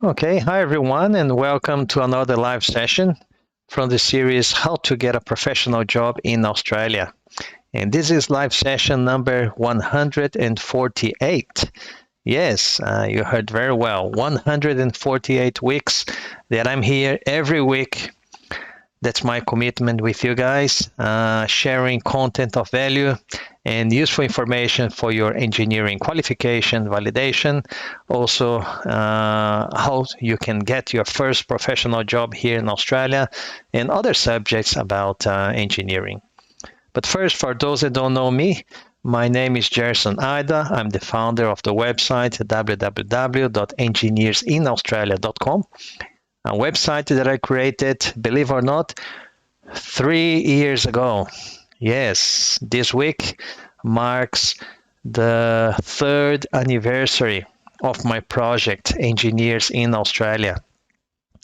Okay, hi everyone, and welcome to another live session from the series How to Get a Professional Job in Australia. And this is live session number 148. Yes, you heard very well. 148 weeks that I'm here every week. That's my commitment with you guys, sharing content of value and useful information for your engineering qualification, validation, also how you can get your first professional job here in Australia, and other subjects about engineering. But first, for those that don't know me, my name is Gerson Ida. I'm the founder of the website www.engineersinaustralia.com, a website that I created, believe or not, 3 years ago. Yes, this week marks the third anniversary of my project, Engineers in Australia.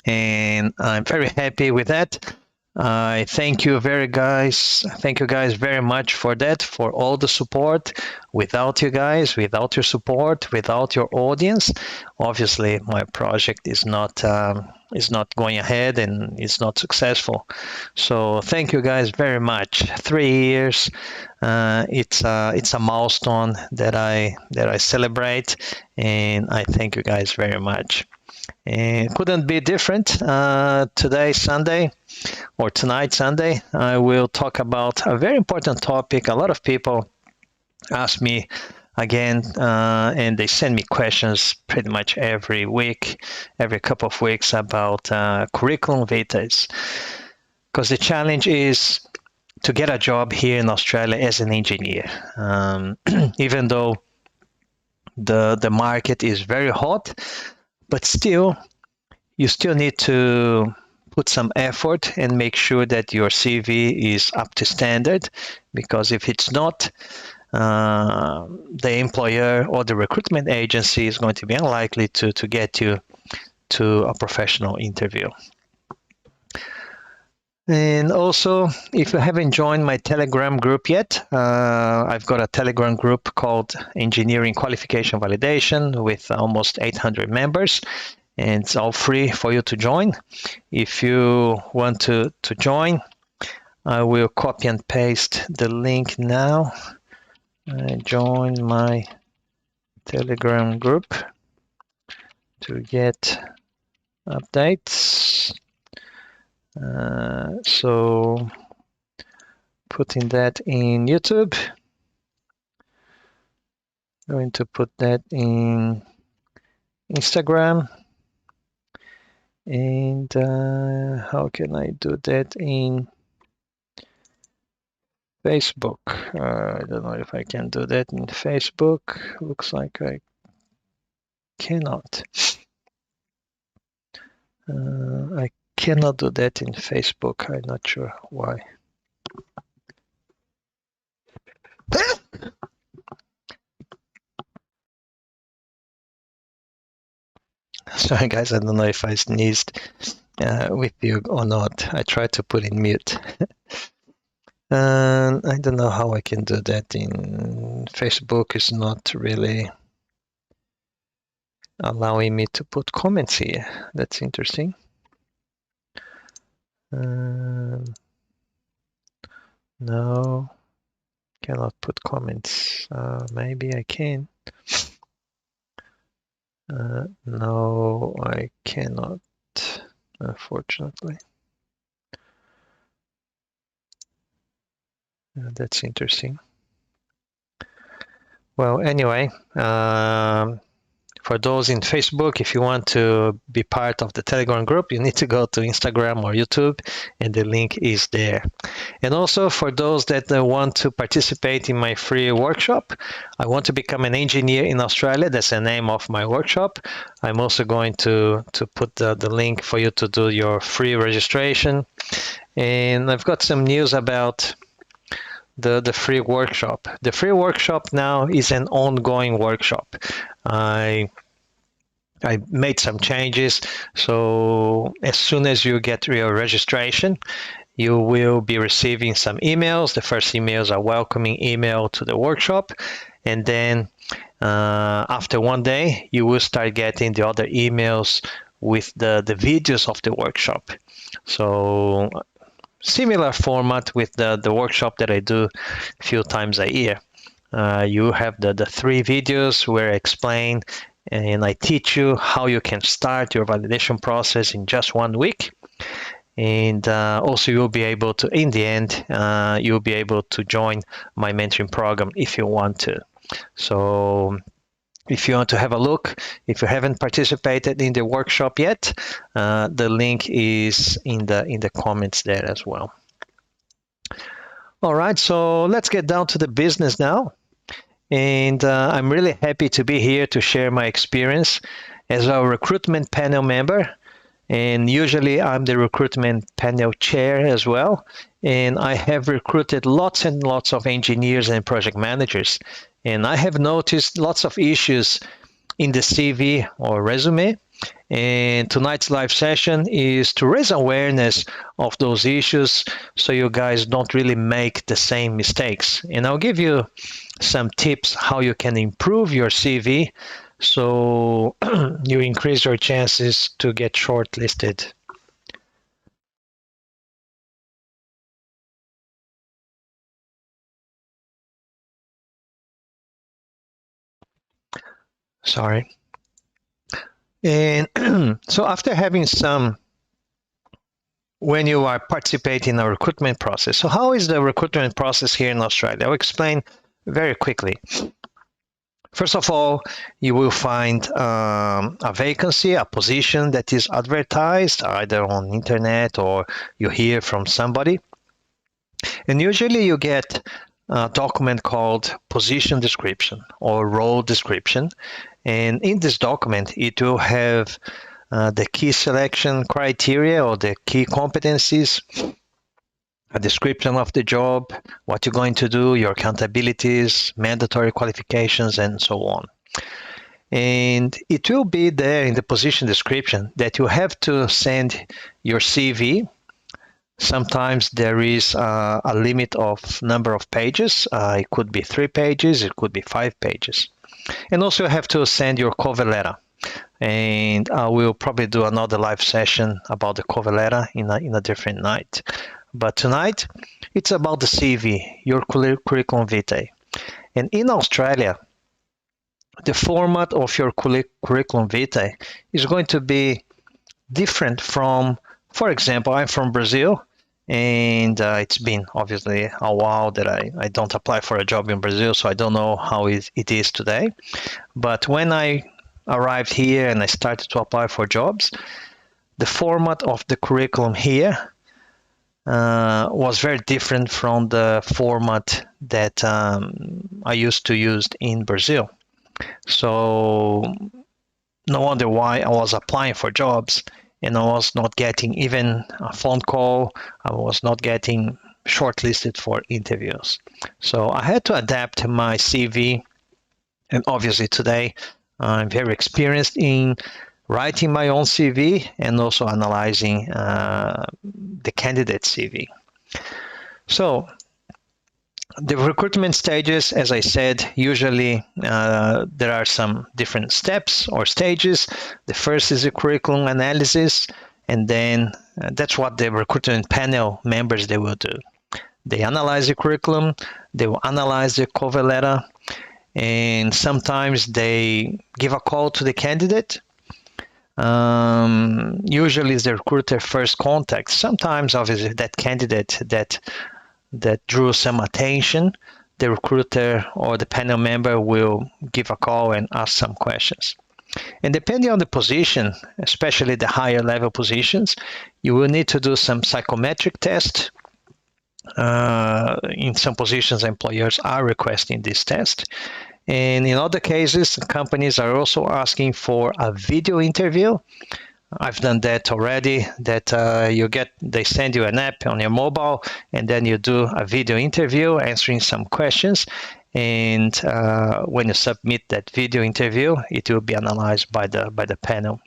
And I'm very happy with that. I thank you guys very much for that, for all the support. Without you guys, without your support, without your audience, obviously my project is not going ahead and it's not successful. So thank you guys very much. 3 years, it's a milestone that I celebrate, and I thank you guys very much. And couldn't be different. Today, Sunday, or tonight, Sunday, I will talk about a very important topic. A lot of people ask me again, and they send me questions pretty much every week, every couple of weeks about curriculum vitas. Because the challenge is to get a job here in Australia as an engineer. Even though the market is very hot, but still, you still need to put some effort and make sure that your CV is up to standard, because if it's not, the employer or the recruitment agency is going to be unlikely to get you to a professional interview. And also, if you haven't joined my Telegram group yet, I've got a Telegram group called Engineering Qualification Validation with almost 800 members, and it's all free for you to join. If you want to join, I will copy and paste the link now. Join my Telegram group to get updates. So putting that in YouTube, going to put that in Instagram, and how can I do that in Facebook? I don't know if I can do that in Facebook. Looks like I cannot. I cannot do that in Facebook. I'm not sure why. Sorry guys, I don't know if I sneezed with you or not. I tried to put in mute. And I don't know how I can do that in Facebook. Is not really allowing me to put comments here. That's interesting. No, cannot put comments. Maybe I can. No, I cannot, unfortunately. That's interesting. Well, anyway, for those in Facebook, if you want to be part of the Telegram group, you need to go to Instagram or YouTube, and the link is there. And also for those that want to participate in my free workshop, I want to become an engineer in Australia. That's the name of my workshop. I'm also going to put the link for you to do your free registration. And I've got some news about the free workshop. The free workshop now is an ongoing workshop. I made some changes, so as soon as you get your registration, you will be receiving some emails. The first emails are welcoming email to the workshop, and then after one day, you will start getting the other emails with the videos of the workshop. So similar format with the workshop that I do a few times a year. You have the 3 videos where I explain and I teach you how you can start your validation process in just 1 week. And also you'll be able to, in the end, you'll be able to join my mentoring program if you want to. So if you want to have a look, if you haven't participated in the workshop yet, the link is in the comments there as well. All right, so let's get down to the business now. And I'm really happy to be here to share my experience as a recruitment panel member. And usually I'm the recruitment panel chair as well. And I have recruited lots and lots of engineers and project managers. And I have noticed lots of issues in the CV or resume. And tonight's live session is to raise awareness of those issues so you guys don't really make the same mistakes. And I'll give you some tips how you can improve your CV so you increase your chances to get shortlisted. Sorry. And so after having when you are participating in a recruitment process, so how is the recruitment process here in Australia? I'll explain very quickly. First of all, you will find a vacancy, a position that is advertised either on internet or you hear from somebody. And usually you get a document called position description or role description. And in this document, it will have the key selection criteria or the key competencies, a description of the job, what you're going to do, your accountabilities, mandatory qualifications, and so on. And it will be there in the position description that you have to send your CV. Sometimes there is a limit of number of pages. It could be 3 pages, it could be 5 pages. And also you have to send your cover letter. And I will probably do another live session about the cover letter in a different night. But tonight, it's about the CV, your curriculum vitae. And in Australia, the format of your curriculum vitae is going to be different from, for example, I'm from Brazil, and it's been obviously a while that I don't apply for a job in Brazil, so I don't know how it is today. But when I arrived here and I started to apply for jobs, the format of the curriculum here was very different from the format that I used to use in Brazil. So no wonder why I was applying for jobs and I was not getting even a phone call. I was not getting shortlisted for interviews. So I had to adapt my CV. And obviously today I'm very experienced in writing my own CV and also analyzing the candidate CV. So the recruitment stages, as I said, usually there are some different steps or stages. The first is the curriculum analysis, and then that's what the recruitment panel members, they will do. They analyze the curriculum, they will analyze the cover letter, and sometimes they give a call to the candidate. Usually it's the recruiter first contact. Sometimes obviously that candidate that drew some attention, the recruiter or the panel member will give a call and ask some questions. And depending on the position, especially the higher level positions, you will need to do some psychometric tests. In some positions, employers are requesting this test. And in other cases, companies are also asking for a video interview. I've done that already, that they send you an app on your mobile, and then you do a video interview answering some questions. And when you submit that video interview, it will be analyzed by the panel.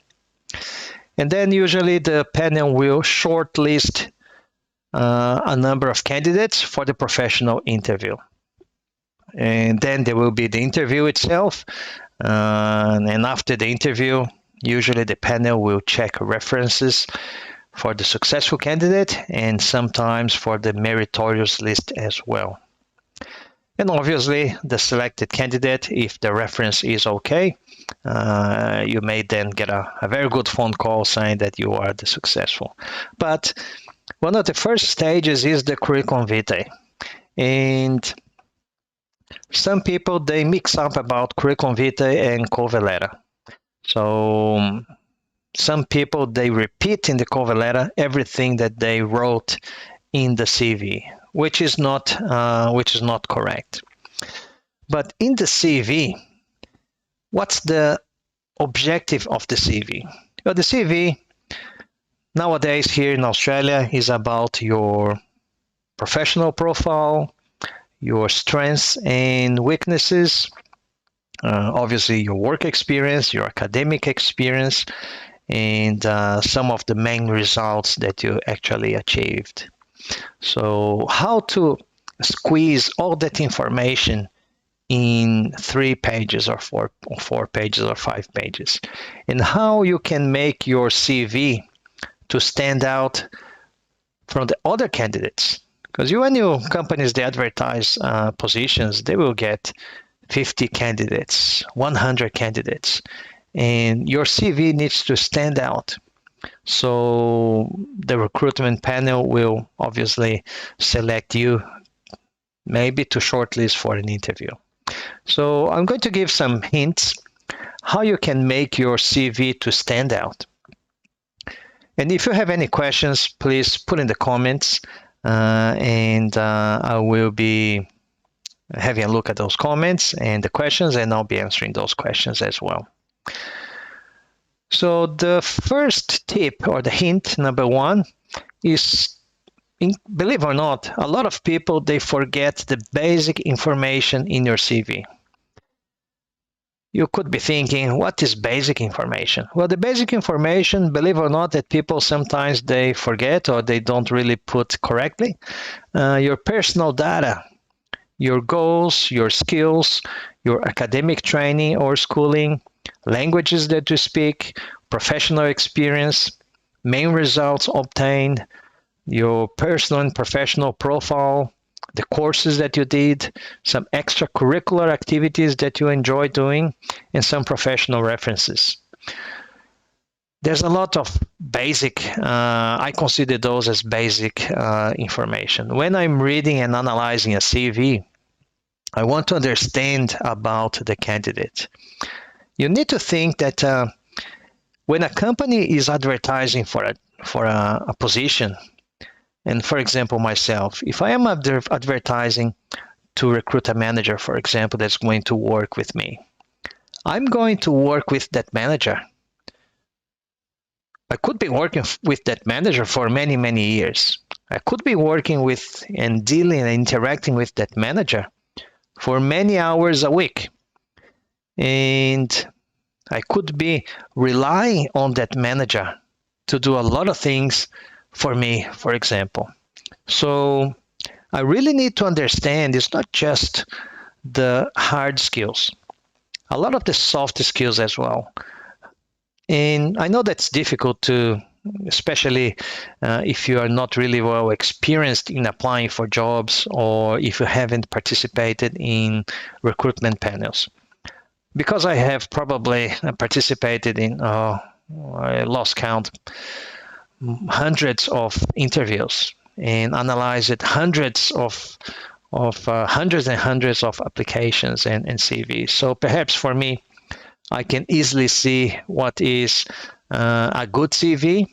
And then usually the panel will shortlist a number of candidates for the professional interview. And then there will be the interview itself. And after the interview, Usually the panel will check references for the successful candidate and sometimes for the meritorious list as well. And obviously the selected candidate, if the reference is okay, you may then get a very good phone call saying that you are the successful. But one of the first stages is the curriculum vitae. And some people, they mix up about curriculum vitae and cover letter. So some people, they repeat in the cover letter everything that they wrote in the CV, which is not correct. But in the CV, what's the objective of the CV? Well, the CV nowadays here in Australia is about your professional profile, your strengths and weaknesses, obviously your work experience, your academic experience, and some of the main results that you actually achieved. So how to squeeze all that information in 3 pages or 4 pages or 5 pages, and how you can make your CV to stand out from the other candidates. Because when your companies, they advertise positions, they will get 50 candidates, 100 candidates, and your CV needs to stand out. So the recruitment panel will obviously select you maybe to shortlist for an interview. So I'm going to give some hints how you can make your CV to stand out. And if you have any questions, please put in the comments, and I will be having a look at those comments and the questions, and I'll be answering those questions as well. So the first tip or the hint, number 1, is, believe it or not, a lot of people, they forget the basic information in your CV. You could be thinking, what is basic information? Well, the basic information, believe it or not, that people sometimes they forget or they don't really put correctly. Your personal data, your goals, your skills, your academic training or schooling, languages that you speak, professional experience, main results obtained, your personal and professional profile, the courses that you did, some extracurricular activities that you enjoy doing, and some professional references. There's a lot of basic, I consider those as basic information. When I'm reading and analyzing a CV, I want to understand about the candidate. You need to think that when a company is advertising for a position, and for example, myself, if I am advertising to recruit a manager, for example, that's going to work with me, I'm going to work with that manager. I could be working with that manager for many, many years. I could be working with and dealing and interacting with that manager for many hours a week. And I could be relying on that manager to do a lot of things for me, for example. So I really need to understand it's not just the hard skills, a lot of the soft skills as well. And I know that's difficult to, especially if you are not really well experienced in applying for jobs or if you haven't participated in recruitment panels. Because I have probably participated in, I lost count, hundreds of interviews and analyzed hundreds and hundreds of applications and CVs. So perhaps for me, I can easily see what is a good CV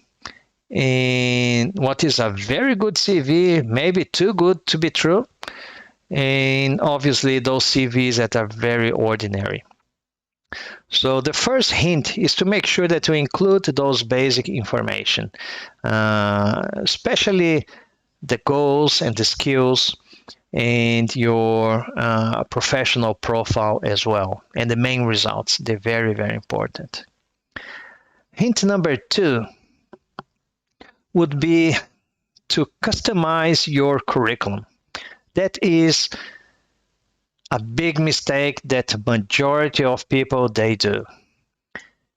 and what is a very good CV, maybe too good to be true, and obviously those CVs that are very ordinary. So the first hint is to make sure that you include those basic information, especially the goals and the skills and your professional profile as well. And the main results, they're very, very important. Hint number 2 would be to customize your curriculum. That is a big mistake that majority of people, they do.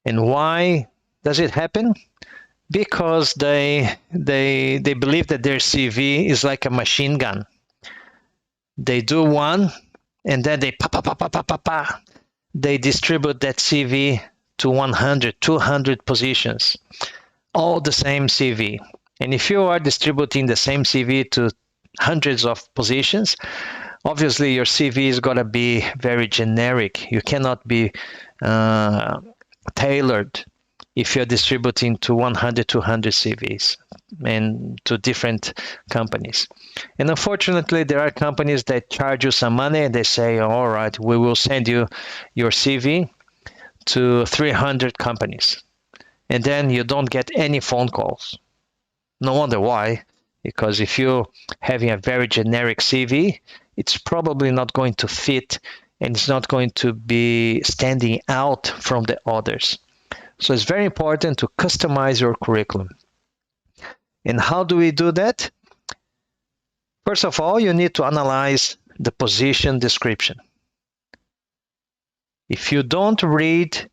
And why does it happen? Because they believe that their CV is like a machine gun. They do one, and then they pa. They distribute that CV to 100, 200 positions, all the same CV. And if you are distributing the same CV to hundreds of positions, obviously your CV is going to be very generic. You cannot be tailored if you're distributing to 100, 200 CVs and to different companies. And unfortunately, there are companies that charge you some money and they say, all right, we will send you your CV to 300 companies. And then you don't get any phone calls. No wonder why, because if you're having a very generic CV, it's probably not going to fit and it's not going to be standing out from the others. So it's very important to customize your curriculum. And how do we do that? First of all, you need to analyze the position description. If you don't read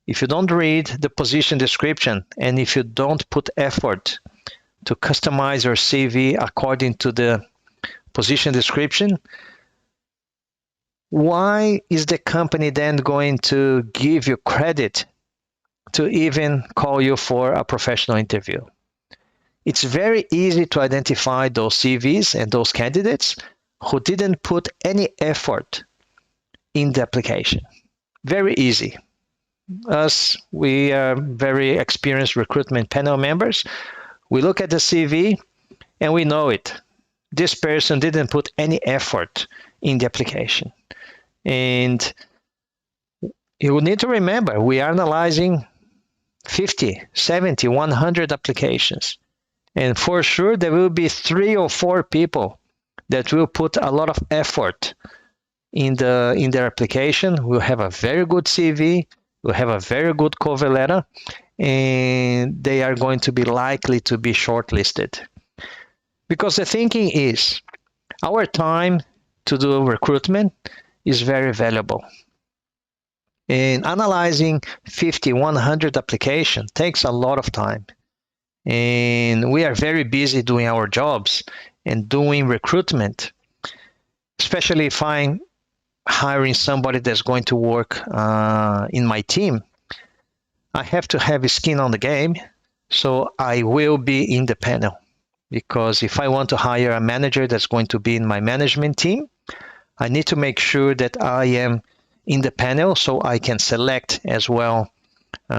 the position description, and if you don't put effort to customize your CV according to the position description, why is the company then going to give you credit to even call you for a professional interview? It's very easy to identify those CVs and those candidates who didn't put any effort in the application. Very easy. Us, we are very experienced recruitment panel members. We look at the CV and we know it. This person didn't put any effort in the application. And you need to remember, we are analyzing 50, 70, 100 applications. And for sure, there will be 3 or 4 people that will put a lot of effort in their application, will have a very good CV, will have a very good cover letter, and they are going to be likely to be shortlisted. Because the thinking is, our time to do recruitment is very valuable. And analyzing 50, 100 applications takes a lot of time. And we are very busy doing our jobs and doing recruitment, especially if I'm hiring somebody that's going to work in my team. I have to have skin on the game, so I will be in the panel. Because if I want to hire a manager that's going to be in my management team, I need to make sure that I am in the panel so I can select as well,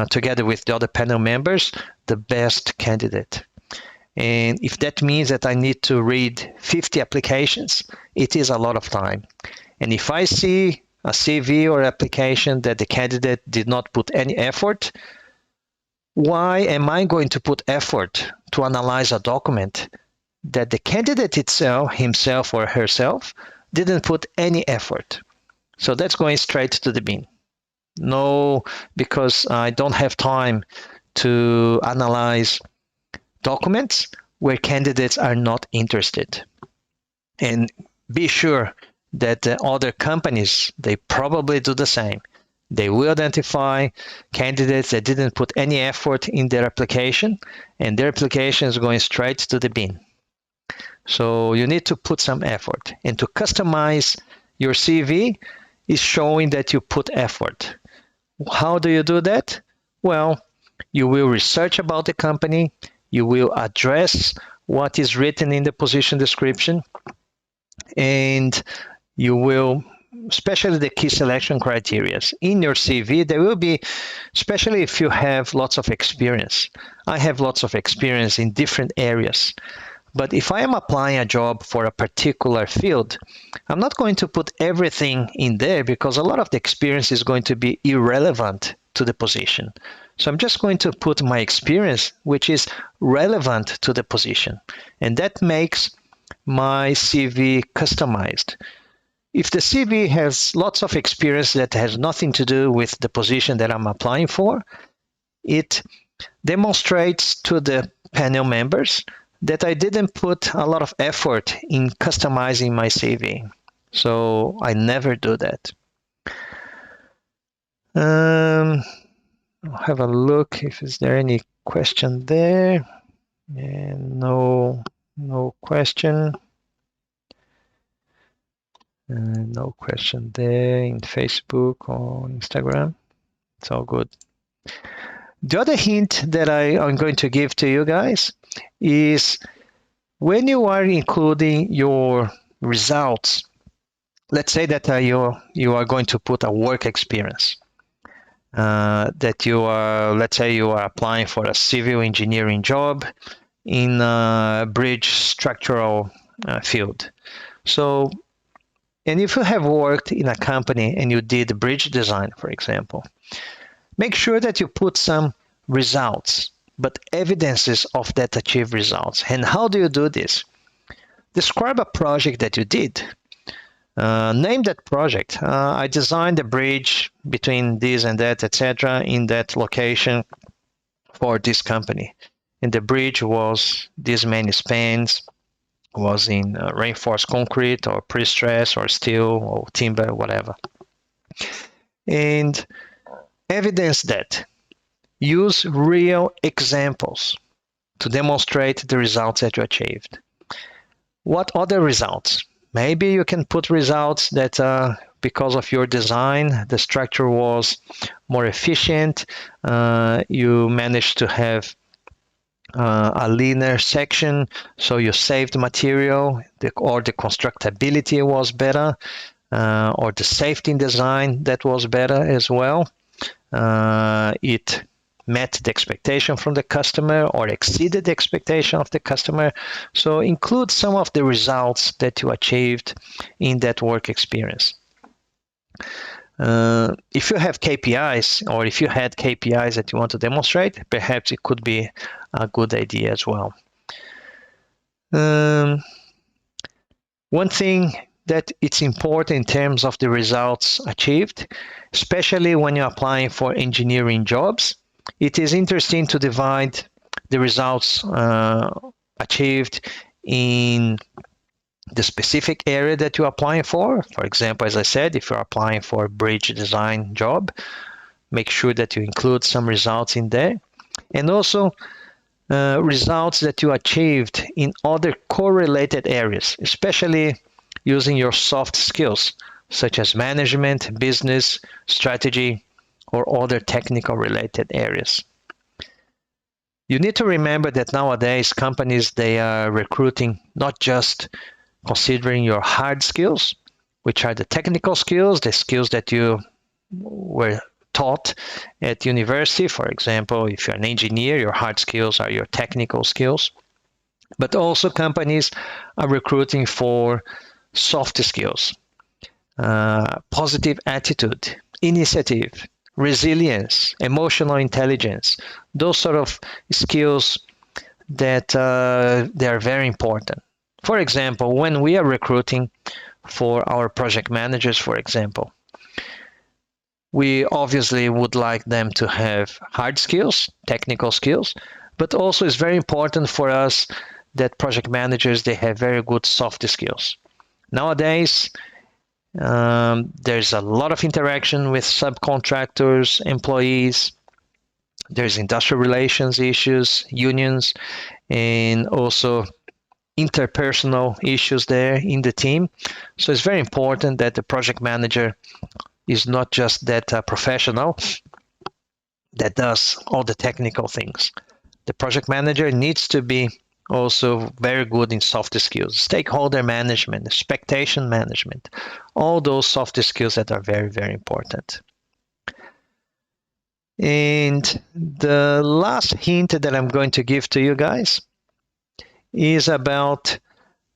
together with the other panel members, the best candidate. And if that means that I need to read 50 applications, it is a lot of time. And if I see a CV or application that the candidate did not put any effort, why am I going to put effort to analyze a document that the candidate itself, himself or herself, didn't put any effort? So that's going straight to the bin. No, because I don't have time to analyze documents where candidates are not interested. And be sure that the other companies, they probably do the same. They will identify candidates that didn't put any effort in their application, and their application is going straight to the bin. So you need to put some effort. And to customize your CV is showing that you put effort. How do you do that? Well, you will research about the company, you will address what is written in the position description, and you will, especially the key selection criteria. In your CV, there will be, especially if you have lots of experience. I have lots of experience in different areas. But if I am applying a job for a particular field, I'm not going to put everything in there because a lot of the experience is going to be irrelevant to the position. So I'm just going to put my experience, which is relevant to the position. And that makes my CV customized. If the CV has lots of experience that has nothing to do with the position that I'm applying for, it demonstrates to the panel members that I didn't put a lot of effort in customizing my CV. So I never do that. I'll have a look if is there any question there. And no question. No question there in Facebook or Instagram. It's all good. The other hint that I'm going to give to you guys is when you are including your results, let's say that you are going to put a work experience. That you are, let's say you are applying for a civil engineering job in a bridge structural field. So, and if you have worked in a company and you did bridge design, for example, make sure that you put some results, but evidences of that achieved results. And how do you do this? Describe a project that you did. Name that project. I designed a bridge between this and that, etc., in that location for this company. And the bridge was this many spans, was in reinforced concrete or pre-stress or steel or timber, whatever. And evidence that. Use real examples to demonstrate the results that you achieved. What other results? Maybe you can put results that because of your design, the structure was more efficient. You managed to have a linear section, so you saved material, or the constructability was better, or the safety in design that was better as well. It met the expectation from the customer or exceeded the expectation of the customer. So include some of the results that you achieved in that work experience. If you have KPIs or if you had KPIs that you want to demonstrate, perhaps it could be a good idea as well. One thing that it's important in terms of the results achieved, especially when you're applying for engineering jobs, it is interesting to divide the results achieved in the specific area that you're applying for. For example, as I said, if you're applying for a bridge design job, make sure that you include some results in there. And also results that you achieved in other correlated areas, especially using your soft skills, such as management, business, strategy, or other technical related areas. You need to remember that nowadays companies, they are recruiting not just considering your hard skills, which are the technical skills, the skills that you were taught at university. For example, if you're an engineer, your hard skills are your technical skills. But also companies are recruiting for soft skills, positive attitude, initiative, resilience, emotional intelligence, those sort of skills that they are very important. For example, when we are recruiting for our project managers, for example, we obviously would like them to have hard skills, technical skills, but also it's very important for us that project managers, they have very good soft skills. Nowadays, there's a lot of interaction with subcontractors, employees. There's industrial relations issues, unions, and also interpersonal issues there in the team. So it's very important that the project manager is not just that professional that does all the technical things. The project manager needs to be also very good in soft skills, stakeholder management, expectation management, all those soft skills that are very, very important. And the last hint that I'm going to give to you guys is about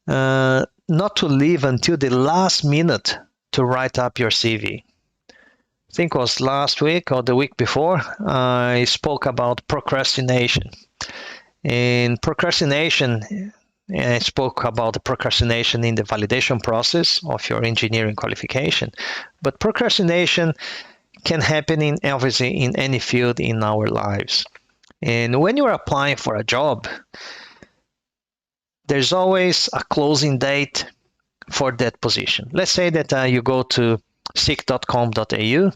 not to leave until the last minute to write up your CV. I think it was last week or the week before, I spoke about procrastination. In procrastination, I spoke about the procrastination in the validation process of your engineering qualification. But procrastination can happen in obviously in any field in our lives. And when you're applying for a job, there's always a closing date for that position. Let's say that you go to seek.com.au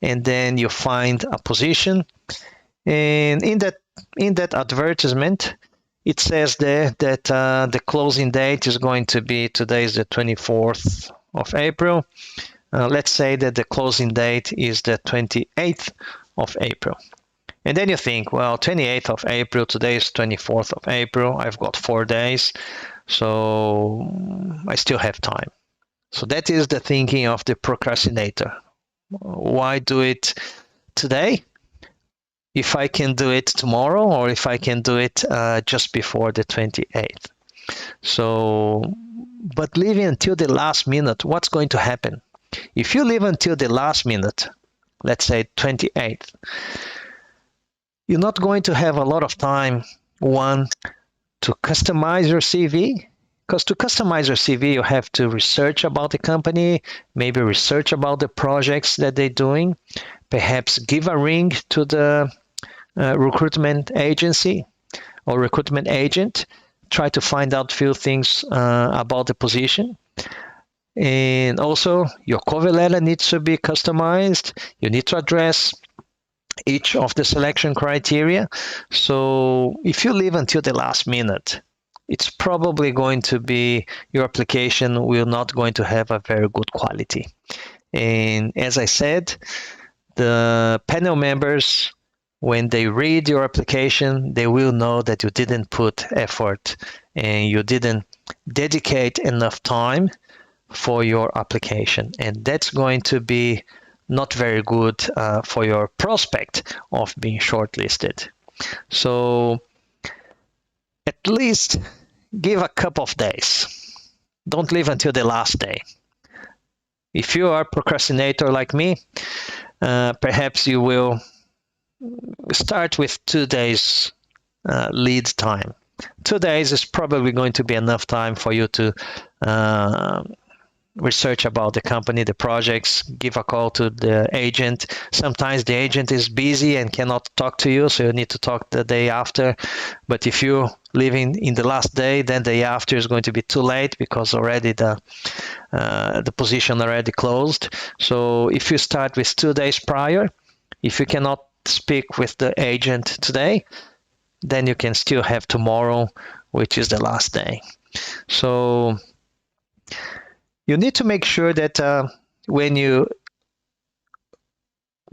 and then you find a position. And in that advertisement, it says there that the closing date is going to be, today is the 24th of April. Let's say that the closing date is the 28th of April. And then you think, well, 28th of April, today is 24th of April, I've got 4 days, so I still have time. So that is the thinking of the procrastinator. Why do it today if I can do it tomorrow, or if I can do it just before the 28th? So, but leaving until the last minute, what's going to happen? If you leave until the last minute, let's say 28th, you're not going to have a lot of time, one, to customize your CV, because to customize your CV, you have to research about the company, maybe research about the projects that they're doing, perhaps give a ring to the recruitment agency or recruitment agent, try to find out a few things about the position. And also, your cover letter needs to be customized. You need to address each of the selection criteria. So if you leave until the last minute, it's probably going to be, your application will not going to have a very good quality. And as I said, the panel members, when they read your application, they will know that you didn't put effort and you didn't dedicate enough time for your application. And that's going to be not very good for your prospect of being shortlisted. So at least give a couple of days. Don't leave until the last day. If you are a procrastinator like me, perhaps you will start with 2 days lead time. 2 days is probably going to be enough time for you to research about the company, the projects, give a call to the agent. Sometimes the agent is busy and cannot talk to you, so you need to talk the day after. But if you leave in the last day, then the day after is going to be too late, because already the position already closed. So if you start with 2 days prior, if you cannot speak with the agent today, then you can still have tomorrow, which is the last day. So you need to make sure that when you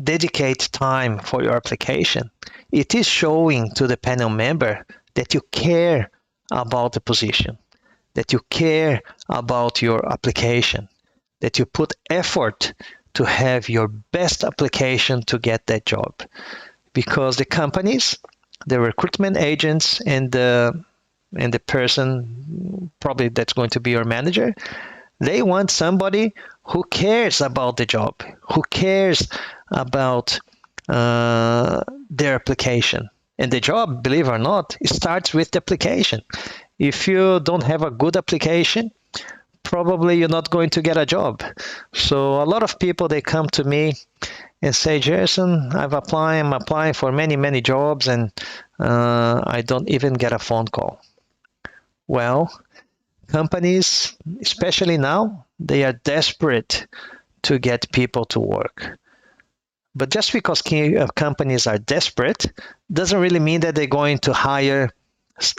dedicate time for your application, it is showing to the panel member that you care about the position, that you care about your application, that you put effort to have your best application to get that job. Because the companies, the recruitment agents, and the person probably that's going to be your manager, they want somebody who cares about the job, who cares about their application. And the job, believe it or not, it starts with the application. If you don't have a good application, probably you're not going to get a job. So a lot of people, they come to me and say, Jason, I'm applying for many jobs, and I don't even get a phone call. Well, companies, especially now, they are desperate to get people to work. But just because companies are desperate doesn't really mean that they're going to hire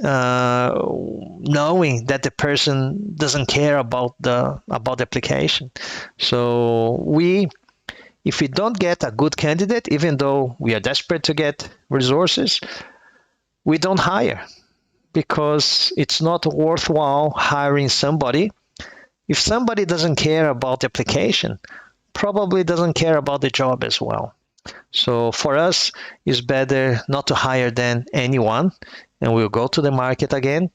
knowing that the person doesn't care about the application. So if we don't get a good candidate, even though we are desperate to get resources, we don't hire, because it's not worthwhile hiring somebody. If somebody doesn't care about the application, probably doesn't care about the job as well. So for us, it's better not to hire than anyone, and we'll go to the market again.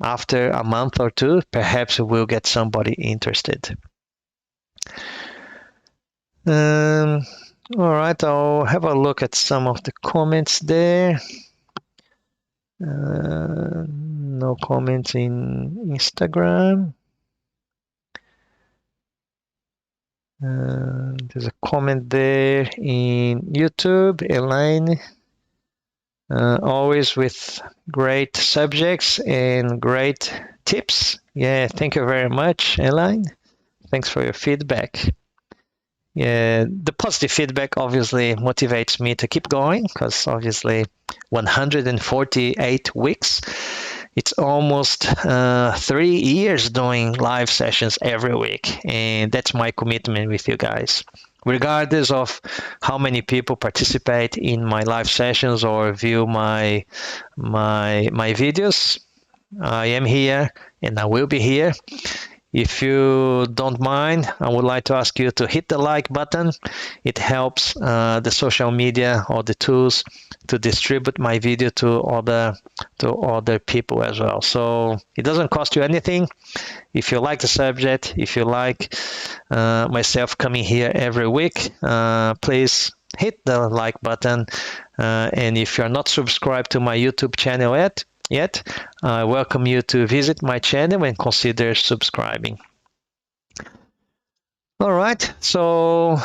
After a month or two, perhaps we'll get somebody interested. All right, I'll have a look at some of the comments there. No comments in Instagram. There's a comment there in YouTube. Elaine, always with great subjects and great tips. Yeah, thank you very much, Elaine. Thanks for your feedback. The positive feedback obviously motivates me to keep going, because obviously 148 weeks, it's almost 3 years doing live sessions every week, and that's my commitment with you guys. Regardless of how many people participate in my live sessions or view my videos, I am here and I will be here. If you don't mind, I would like to ask you to hit the like button. It helps the social media or the tools to distribute my video to other people as well. So it doesn't cost you anything. If you like the subject, if you like myself coming here every week, please hit the like button. And if you're not subscribed to my YouTube channel yet, I welcome you to visit my channel and consider subscribing. All right, so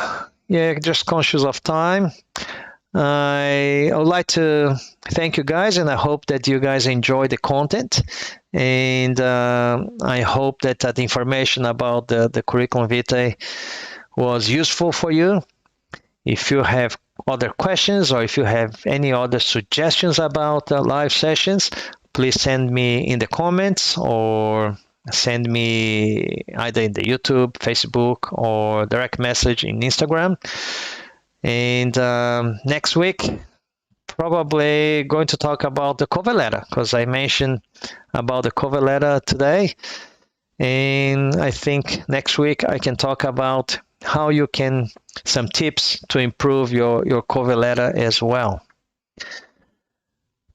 yeah, just conscious of time. I would like to thank you guys, and I hope that you guys enjoy the content. And I hope that the information about the curriculum vitae was useful for you. If you have other questions, or if you have any other suggestions about live sessions, please send me in the comments, or send me either in the YouTube, Facebook, or direct message in Instagram. And next week, probably going to talk about the cover letter, because I mentioned about the cover letter today. And I think next week I can talk about how you can, some tips to improve your cover letter as well.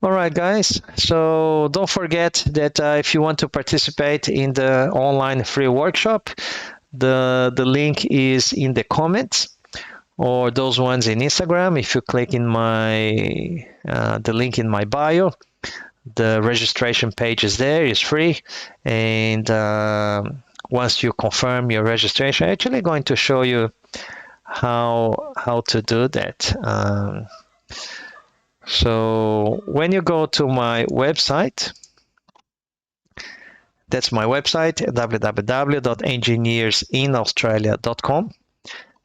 All right, guys. So don't forget that if you want to participate in the online free workshop, the link is in the comments, or those ones in Instagram. If you click in my the link in my bio, the registration page is there. It's free, and once you confirm your registration, I'm actually going to show you how to do that. So when you go to my website, that's my website, www.engineersinaustralia.com.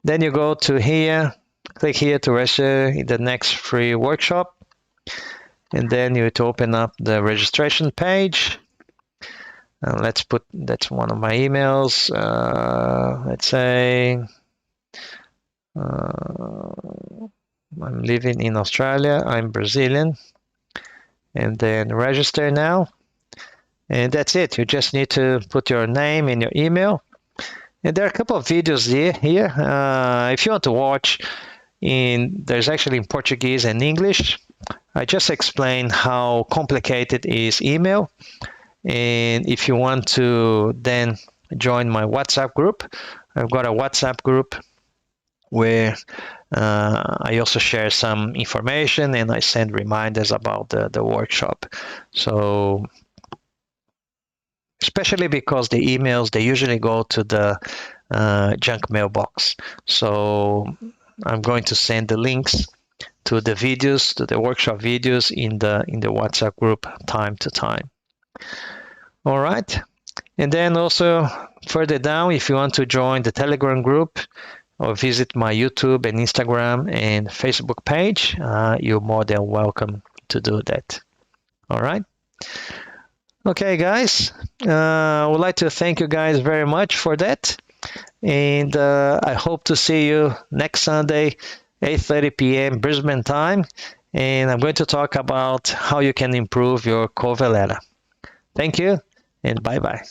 Then you go to here, click here to register in the next free workshop, and then you to open up the registration page. Let's put, that's one of my emails. Let's say I'm living in Australia, I'm Brazilian, and then register now. And that's it. You just need to put your name and your email. And there are a couple of videos here. If you want to watch, there's actually in Portuguese and English. I just explained how complicated is email. And if you want to then join my WhatsApp group, I've got a WhatsApp group where I also share some information, and I send reminders about the workshop. So especially because the emails, they usually go to the junk mailbox. So I'm going to send the links to the videos, to the workshop videos in the WhatsApp group time to time. All right. And then also further down, if you want to join the Telegram group or visit my YouTube and Instagram and Facebook page, you're more than welcome to do that. All right. Okay, guys. I would like to thank you guys very much for that. And I hope to see you next Sunday, 8:30 p.m. Brisbane time. And I'm going to talk about how you can improve your cover letter. Thank you, and bye-bye.